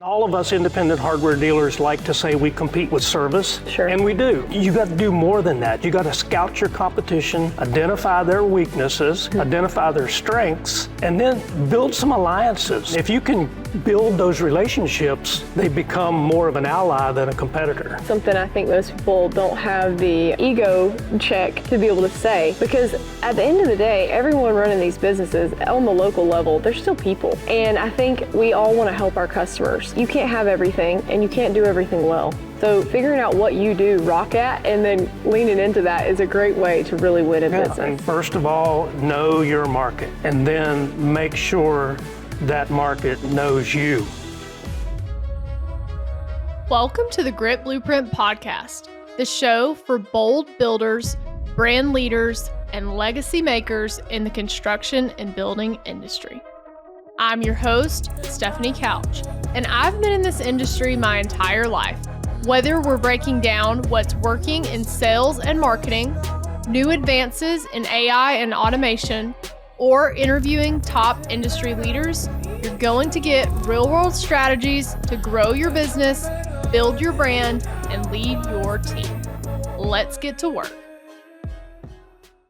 All of us independent hardware dealers like to say we compete with service, Sure. and we do. You got to do more than that. You got to scout your competition, identify their weaknesses, identify their strengths, and then build some alliances. If you can build those relationships, they become more of an ally than a competitor. Something I think most people don't have the ego check to be able to say, because at the end of the day, everyone running these businesses on the local level, they're still people. And I think we all want to help our customers. You can't have everything and you can't do everything well. So figuring out what you do rock at and then leaning into that is a great way to really win in business. And first of all, know your market, and then make sure that market knows you. Welcome to the Grit Blueprint Podcast, the show for bold builders, brand leaders, and legacy makers in the construction and building industry. I'm your host, Stephanie Couch, and I've been in this industry my entire life. Whether we're breaking down what's working in sales and marketing, new advances in AI and automation, or interviewing top industry leaders, you're going to get real-world strategies to grow your business, build your brand, and lead your team. Let's get to work.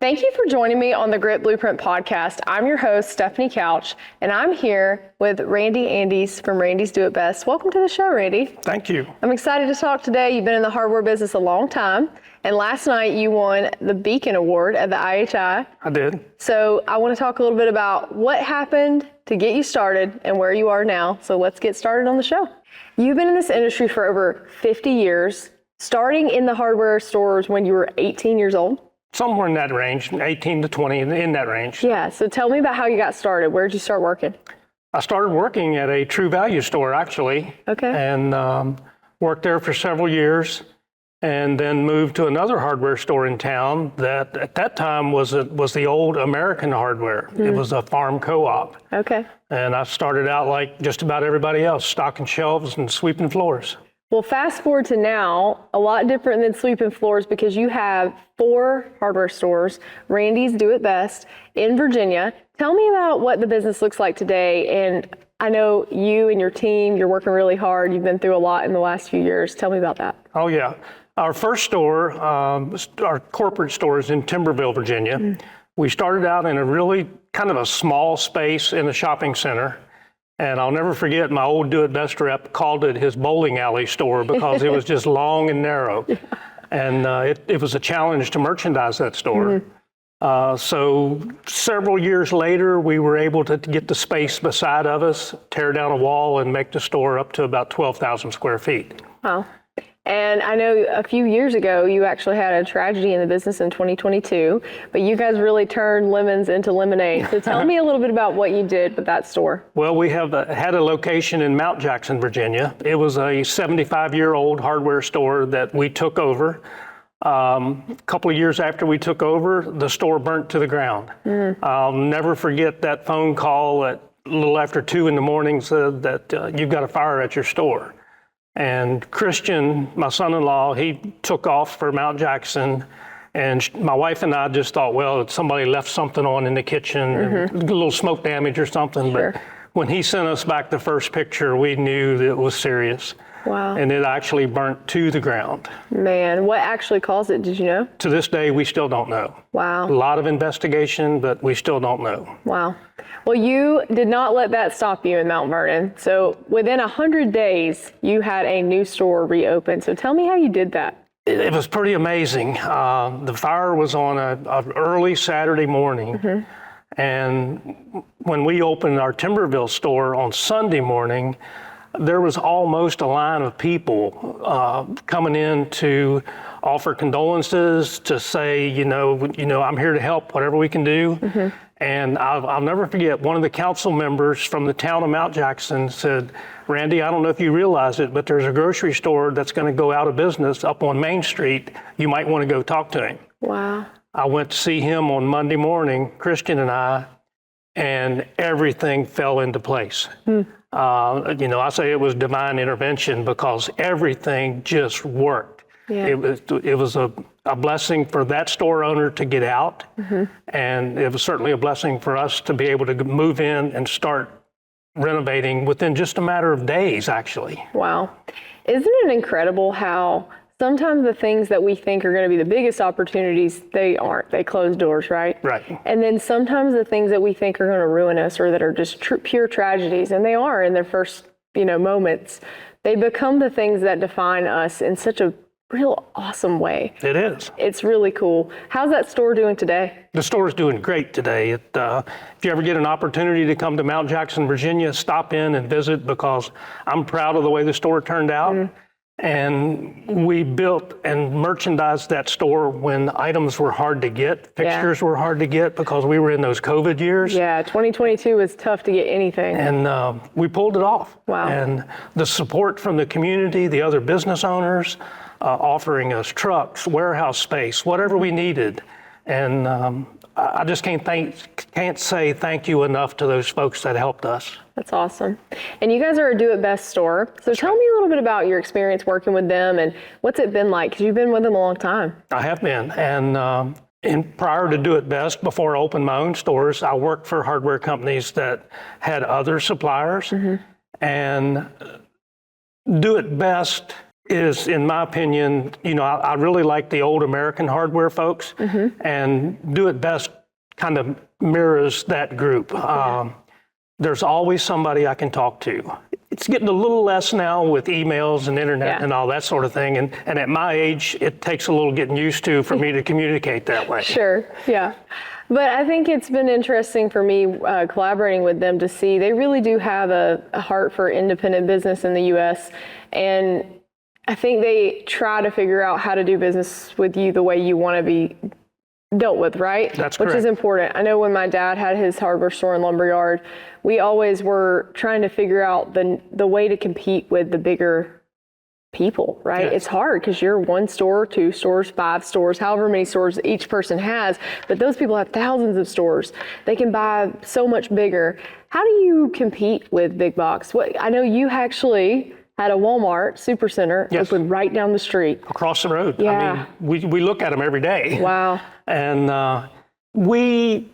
Thank you for joining me on the Grit Blueprint Podcast. I'm your host, Stephanie Couch, and I'm here with Randy Andes from Randy's Do It Best. Welcome to the show, Randy. Thank you. I'm excited to talk today. You've been in the hardware business a long time, and last night you won the Beacon Award at the IHI. I did. So I want to talk a little bit about what happened to get you started and where you are now. So let's get started on the show. You've been in this industry for over 50 years, starting in the hardware stores when you were 18 years old. Somewhere in that range, 18 to 20, in that range. Yeah, so tell me about how you got started. Where did you start working? I started working at a True Value store, actually. Okay. And worked there for several years, and then moved to another hardware store in town that at that time was the old American Hardware. It was a farm co-op. Okay. And I started out like just about everybody else, stocking shelves and sweeping floors. Well, fast forward to now, a lot different than sweeping floors because you have 4 hardware stores, Randy's Do It Best in Virginia. Tell me about what the business looks like today. And I know you and your team, you're working really hard. You've been through a lot in the last few years. Tell me about that. Oh, yeah. Our first store, our corporate store is in Timberville, Virginia. We started out in a really kind of a small space in a shopping center. And I'll never forget, my old Do It Best rep called it his bowling alley store because it was just long and narrow. Yeah. And it was a challenge to merchandise that store. So several years later, we were able to get the space beside of us, tear down a wall, and make the store up to about 12,000 square feet. Wow. And I know a few years ago, you actually had a tragedy in the business in 2022, but you guys really turned lemons into lemonade. So tell me a little bit about what you did with that store. Well, we have had a location in Mount Jackson, Virginia. It was a 75-year-old hardware store that we took over. A couple of years after we took over, the store burnt to the ground. I'll never forget that phone call at a little after 2 in the morning said that you've got a fire at your store. And Christian, my son-in-law, he took off for Mount Jackson, and my wife and I just thought, well, somebody left something on in the kitchen, a little smoke damage or something. Sure. But when he sent us back the first picture, we knew that it was serious. Wow. And it actually burnt to the ground. Man, what actually caused it? Did you know? To this day, we still don't know. Wow. A lot of investigation, but we still don't know. Wow. Well, you did not let that stop you in Mount Vernon. So within 100 days, you had a new store reopen. So tell me how you did that. It was pretty amazing. The fire was on an early Saturday morning. And when we opened our Timberville store on Sunday morning, there was almost a line of people coming in to offer condolences, to say, you know, I'm here to help, whatever we can do. And I'll never forget, one of the council members from the town of Mount Jackson said, Randy, I don't know if you realize it, but there's a grocery store that's going to go out of business up on Main Street. You might want to go talk to him. Wow. I went to see him on Monday morning, Christian and I, and everything fell into place. I say it was divine intervention because everything just worked. Yeah. It was a blessing for that store owner to get out, and it was certainly a blessing for us to be able to move in and start renovating within just a matter of days, actually. Wow. Isn't it incredible how sometimes the things that we think are going to be the biggest opportunities, they aren't. They close doors, right? Right. And then sometimes the things that we think are going to ruin us or that are just pure tragedies, and they are in their first, moments, they become the things that define us in such a real awesome way. It is. It's really cool. How's that store doing today? The store's doing great today. If you ever get an opportunity to come to Mount Jackson, Virginia, stop in and visit, because I'm proud of the way the store turned out. And we built and merchandised that store when items were hard to get, fixtures were hard to get, because we were in those COVID years. Yeah, 2022 was tough to get anything. And we pulled it off. Wow. And the support from the community, the other business owners, offering us trucks, warehouse space, whatever we needed. And I just can't say thank you enough to those folks that helped us. That's awesome. And you guys are a Do It Best store. So tell me a little bit about your experience working with them and what's it been like? Because you've been with them a long time. I have been. And prior to Do It Best, before I opened my own stores, I worked for hardware companies that had other suppliers. And Do It Best is, in my opinion, I really like the old American hardware folks, and Do It Best kind of mirrors that group. There's always somebody I can talk to. It's getting a little less now with emails and internet and all that sort of thing. And at my age, it takes a little getting used to for me to communicate that way. Sure, yeah. But I think it's been interesting for me collaborating with them to see they really do have a heart for independent business in the U.S. And I think they try to figure out how to do business with you the way you want to be dealt with, right? That's correct. Which is important. I know when my dad had his hardware store and lumberyard, we always were trying to figure out the way to compete with the bigger people, right? Yes. It's hard because you're one store, 2 stores, 5 stores, however many stores each person has, but those people have thousands of stores. They can buy so much bigger. How do you compete with big box? I know you actually had a Walmart Supercenter open right down the street. Across the road. Yeah. I mean, we look at them every day. Wow. And we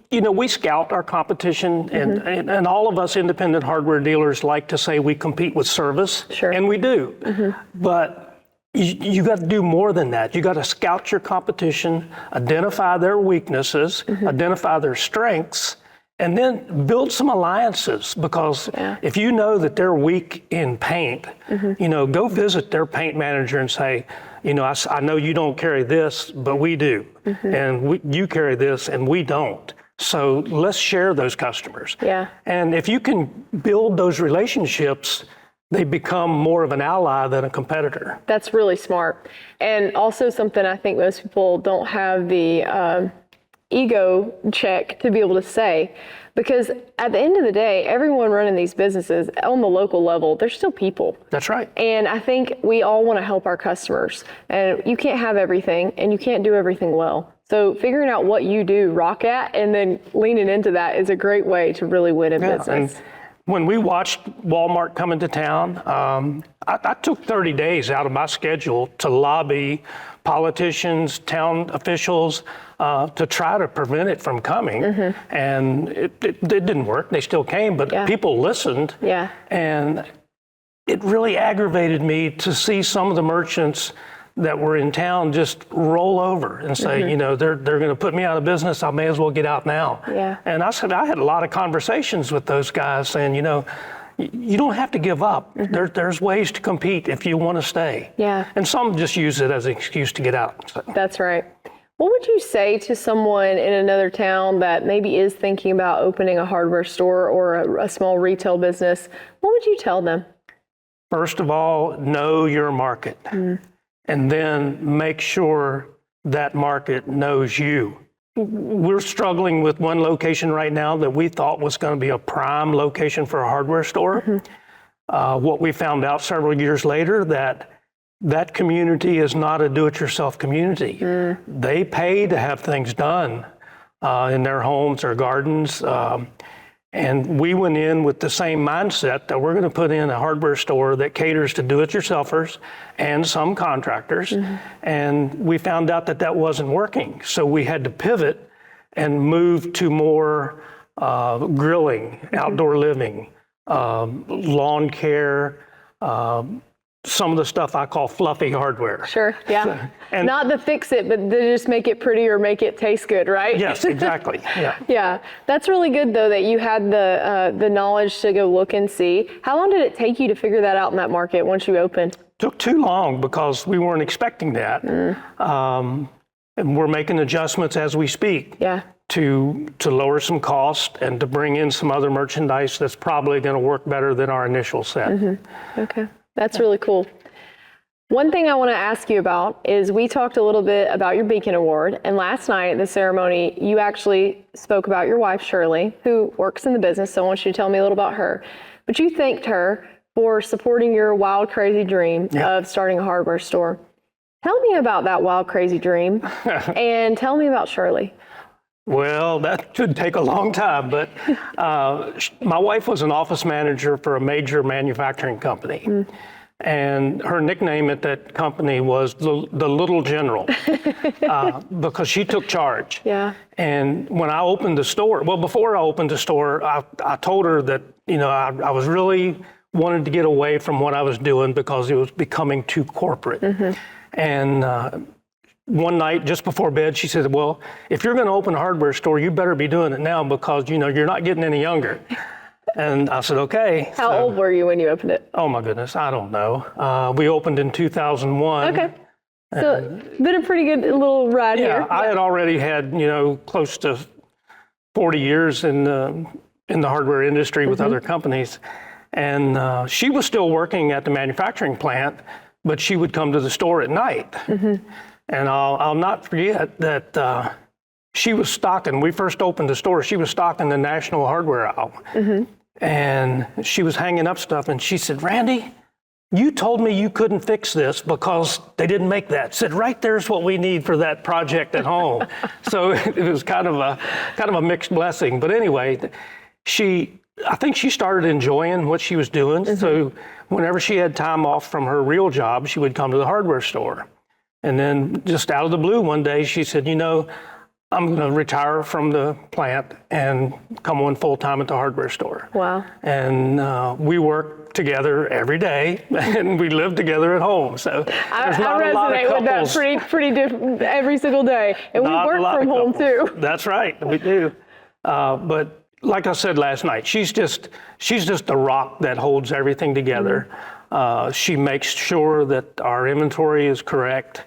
scout our competition, and all of us independent hardware dealers like to say we compete with service. Sure. And we do. But you got to do more than that. You got to scout your competition, identify their weaknesses, identify their strengths, and then build some alliances, because if you know that they're weak in paint, go visit their paint manager and say, I know you don't carry this, but we do. And you carry this and we don't. So let's share those customers. Yeah. And if you can build those relationships, they become more of an ally than a competitor. That's really smart. And also something I think most people don't have the ego check to be able to say, because at the end of the day, everyone running these businesses on the local level, they're still people. That's right. And I think we all want to help our customers, and you can't have everything and you can't do everything well. So figuring out what you do rock at and then leaning into that is a great way to really win in business. And when we watched Walmart come into town, I took 30 days out of my schedule to lobby politicians, town officials, to try to prevent it from coming. And it didn't work. They still came, but people listened. Yeah. And it really aggravated me to see some of the merchants that were in town just roll over and say, they're going to put me out of business. I may as well get out now. Yeah. And I said, I had a lot of conversations with those guys saying, you don't have to give up. There's ways to compete if you want to stay. Yeah. And some just use it as an excuse to get out. So. That's right. What would you say to someone in another town that maybe is thinking about opening a hardware store or a small retail business? What would you tell them? First of all, know your market. And then make sure that market knows you. We're struggling with one location right now that we thought was going to be a prime location for a hardware store. What we found out several years later, that community is not a do-it-yourself community. They pay to have things done in their homes or gardens. And we went in with the same mindset that we're going to put in a hardware store that caters to do-it-yourselfers and some contractors. And we found out that wasn't working. So we had to pivot and move to more grilling, outdoor living, lawn care, some of the stuff I call fluffy hardware. Sure, yeah. And- Not the fix it, but to just make it pretty or make it taste good, right? Yes, exactly. Yeah. Yeah, that's really good though that you had the knowledge to go look and see. How long did it take you to figure that out in that market once you opened? Took too long because we weren't expecting that. And we're making adjustments as we speak. Yeah. To lower some cost and to bring in some other merchandise that's probably going to work better than our initial set. Okay, that's really cool. One thing I want to ask you about is we talked a little bit about your Beacon Award, and last night at the ceremony, you actually spoke about your wife, Shirley, who works in the business, so I want you to tell me a little about her. But you thanked her for supporting your wild, crazy dream of starting a hardware store. Tell me about that wild, crazy dream, and tell me about Shirley. Well, that could take a long time, but my wife was an office manager for a major manufacturing company. And her nickname at that company was the Little General because she took charge. Yeah. And when I opened the store, well, before I opened the store, I told her that, I was really wanted to get away from what I was doing because it was becoming too corporate. And one night just before bed, she said, well, if you're going to open a hardware store, you better be doing it now because, you're not getting any younger. And I said, okay. How old were you when you opened it? Oh, my goodness. I don't know. We opened in 2001. Okay. So been a pretty good little ride Yeah, here. I had already had, close to 40 years in the hardware industry with other companies. And she was still working at the manufacturing plant, but she would come to the store at night. And I'll not forget that she was stocking, we first opened the store, she was stocking the National Hardware aisle. And she was hanging up stuff and she said, Randy, you told me you couldn't fix this because they didn't make that. I said, right there's what we need for that project at home. So it was kind of a mixed blessing. But anyway, I think she started enjoying what she was doing. So whenever she had time off from her real job, she would come to the hardware store. And then just out of the blue one day, she said, I'm going to retire from the plant and come on full time at the hardware store. Wow. And we work together every day and we live together at home. So there's not a lot of resonate with that couples. pretty different every single day. And we Not a work lot from of home couples. too. That's right, we do. But like I said last night, she's just the rock that holds everything together. She makes sure that our inventory is correct.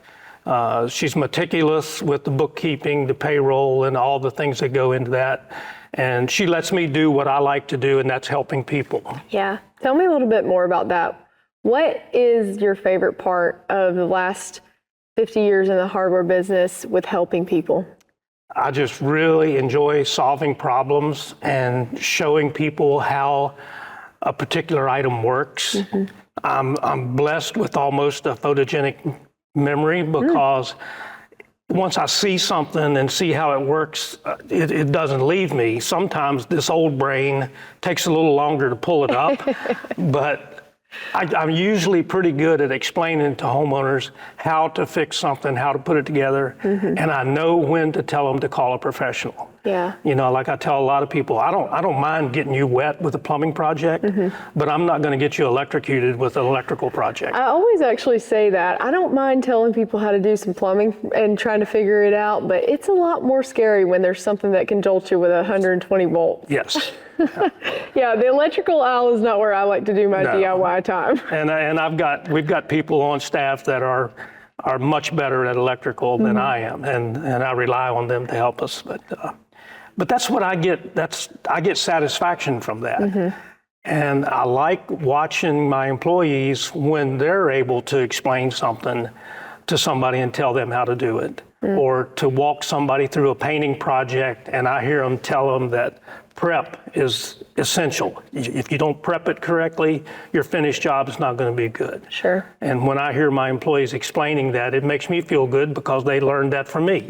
She's meticulous with the bookkeeping, the payroll, and all the things that go into that. And she lets me do what I like to do, and that's helping people. Yeah. Tell me a little bit more about that. What is your favorite part of the last 50 years in the hardware business with helping people? I just really enjoy solving problems and showing people how a particular item works. I'm blessed with almost a photogenic memory because once I see something and see how it works, it doesn't leave me. Sometimes this old brain takes a little longer to pull it up, but I'm usually pretty good at explaining to homeowners how to fix something, how to put it together, and I know when to tell them to call a professional. Yeah. Like I tell a lot of people, I don't mind getting you wet with a plumbing project, but I'm not going to get you electrocuted with an electrical project. I always actually say that. I don't mind telling people how to do some plumbing and trying to figure it out, but it's a lot more scary when there's something that can jolt you with 120 volts. Yes. Yeah, the electrical aisle is not where I like to do my No. DIY time. And we've got people on staff that are much better at electrical than I am, and I rely on them to help us. But that's what I get. I get satisfaction from that. And I like watching my employees when they're able to explain something to somebody and tell them how to do it, or to walk somebody through a painting project and I hear them tell them that prep is essential. If you don't prep it correctly, your finished job is not going to be good. Sure. And when I hear my employees explaining that, it makes me feel good because they learned that from me.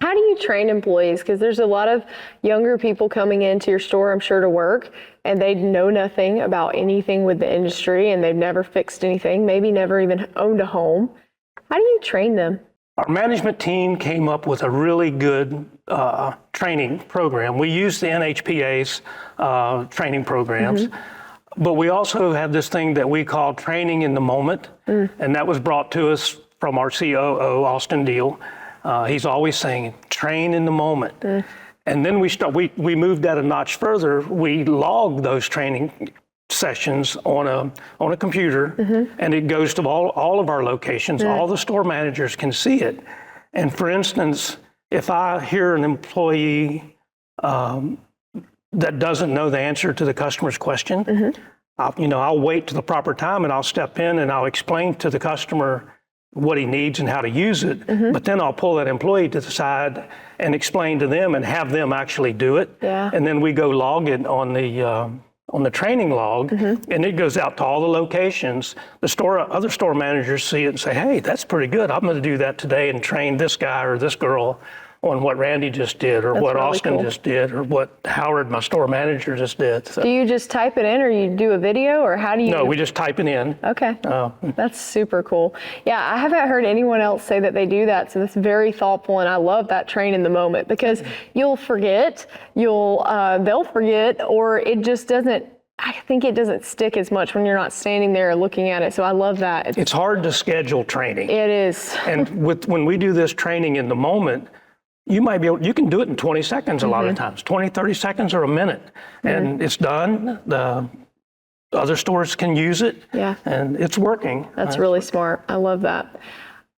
How do you train employees? Because there's a lot of younger people coming into your store, I'm sure, to work, and they know nothing about anything with the industry, and they've never fixed anything, maybe never even owned a home. How do you train them? Our management team came up with a really good training program. We use the NHPA's training programs, but we also have this thing that we call training in the moment, and that was brought to us from our COO, Austin Deal. He's always saying, train in the moment. And then we moved that a notch further. We log those training sessions on a computer, and it goes to all of our locations. All the store managers can see it. And for instance, if I hear an employee that doesn't know the answer to the customer's question, I'll wait to the proper time and I'll step in and I'll explain to the customer what he needs and how to use it. But then I'll pull that employee to the side and explain to them and have them actually do it. Yeah. And then we go log it on the training log, and it goes out to all the locations. Other store managers see it and say, hey, that's pretty good. I'm going to do that today and train this guy or this girl on what Randy just did, or what really Austin cool. just did, or what Howard, my store manager, just did. So, Do you just type it in, or you do a video, or how do you? no, we just type it in. Okay, that's super cool. Yeah, I haven't heard anyone else say that they do that, so that's very thoughtful, and I love that train in the moment, because you'll forget, they'll forget, or it just doesn't. I think it doesn't stick as much when you're not standing there looking at it. So I love that. It's hard to schedule training. It is. And when we do this training in the moment, you can do it in 20 seconds a lot of times, 20, 30 seconds or a minute, and it's done. The other stores can use it, and it's working. That's really smart. I love that.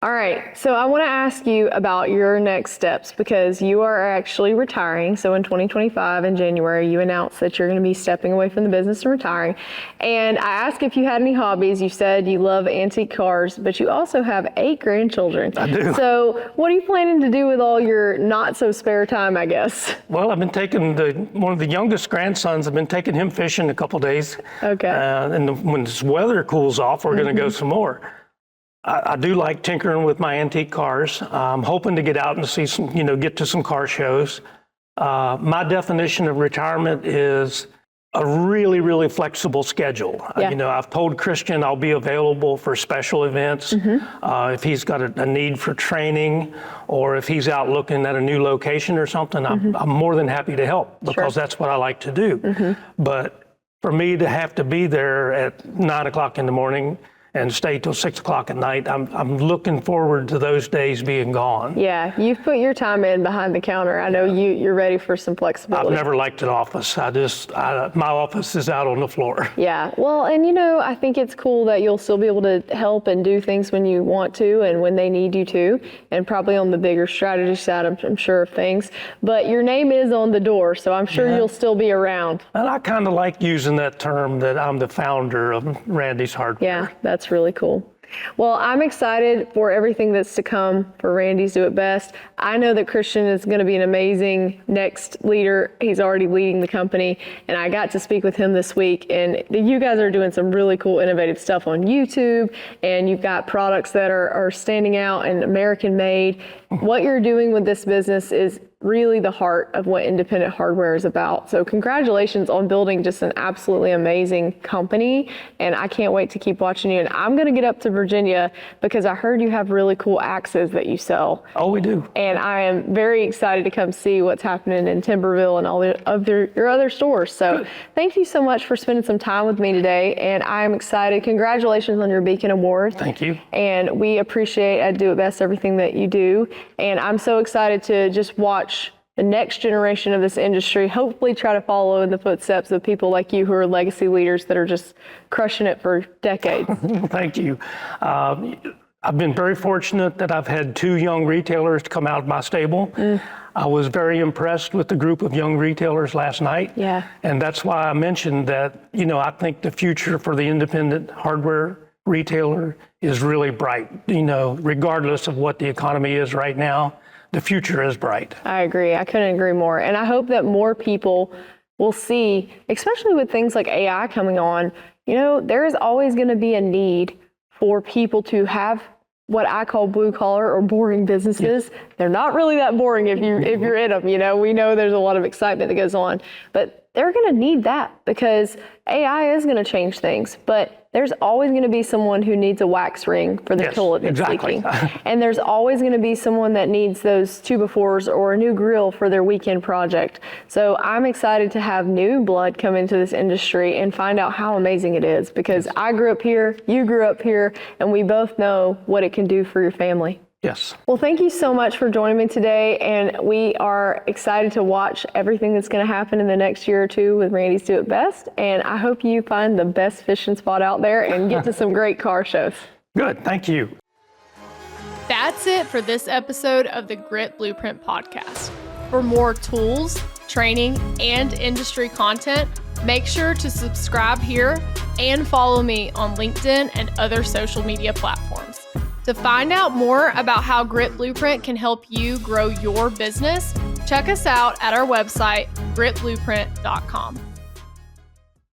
All right, so I want to ask you about your next steps, because you are actually retiring. So in 2025, in January, you announced that you're going to be stepping away from the business and retiring. And I asked if you had any hobbies. You said you love antique cars, but you also have 8 grandchildren. I do. So what are you planning to do with all your not so spare time, I guess? Well, I've been taking one of the youngest grandsons, I've been taking him fishing a couple days. Okay. And when this weather cools off, we're going to go some more. I do like tinkering with my antique cars. I'm hoping to get out and see some, get to some car shows. My definition of retirement is a really, really flexible schedule. Yeah. I've told Christian I'll be available for special events. If he's got a need for training, or if he's out looking at a new location or something, I'm more than happy to help, because that's what I like to do. But for me to have to be there at 9 o'clock in the morning and stay till 6 o'clock at night, I'm looking forward to those days being gone. Yeah, you've put your time in behind the counter. I know you're ready for some flexibility. I've never liked an office. My office is out on the floor. Yeah, well, and I think it's cool that you'll still be able to help and do things when you want to and when they need you to, and probably on the bigger strategy side, I'm sure, of things. But your name is on the door, so I'm sure you'll still be around. And I kind of like using that term, that I'm the founder of Randy's Hardware. Yeah, that's really cool. Well, I'm excited for everything that's to come for Randy's Do It Best. I know that Christian is going to be an amazing next leader. He's already leading the company, and I got to speak with him this week, and you guys are doing some really cool, innovative stuff on YouTube, and you've got products that are standing out and American made. What you're doing with this business is really the heart of what independent hardware is about. So congratulations on building just an absolutely amazing company, and I can't wait to keep watching you. And I'm going to get up to Virginia, because I heard you have really cool axes that you sell. Oh, we do. And I am very excited to come see what's happening in Timberville and all your other stores. So thank you so much for spending some time with me today, and I am excited. Congratulations on your Beacon Award. Thank you. And we appreciate at Do It Best everything that you do. And I'm so excited to just watch the next generation of this industry hopefully try to follow in the footsteps of people like you, who are legacy leaders that are just crushing it for decades. Thank you. I've been very fortunate that I've had 2 young retailers to come out of my stable. I was very impressed with the group of young retailers last night. Yeah. And that's why I mentioned that, I think the future for the independent hardware retailer is really bright. Regardless of what the economy is right now, the future is bright. I agree. I couldn't agree more. And I hope that more people will see, especially with things like AI coming on, there is always going to be a need for people to have what I call blue collar or boring businesses. Yeah. They're not really that boring if you're in them. We know there's a lot of excitement that goes on, but they're going to need that because AI is going to change things, but there's always going to be someone who needs a wax ring for the Yes, toilet that's exactly. leaking. And there's always going to be someone that needs those 2x4s or a new grill for their weekend project. So I'm excited to have new blood come into this industry and find out how amazing it is, because I grew up here, you grew up here, and we both know what it can do for your family. Yes. Well, thank you so much for joining me today, and we are excited to watch everything that's going to happen in the next year or two with Randy's Do It Best, and I hope you find the best fishing spot out there and get to some great car shows. Good. Thank you. That's it for this episode of the Grit Blueprint podcast. For more tools, training, and industry content, make sure to subscribe here and follow me on LinkedIn and other social media platforms. To find out more about how Grit Blueprint can help you grow your business, check us out at our website, gritblueprint.com.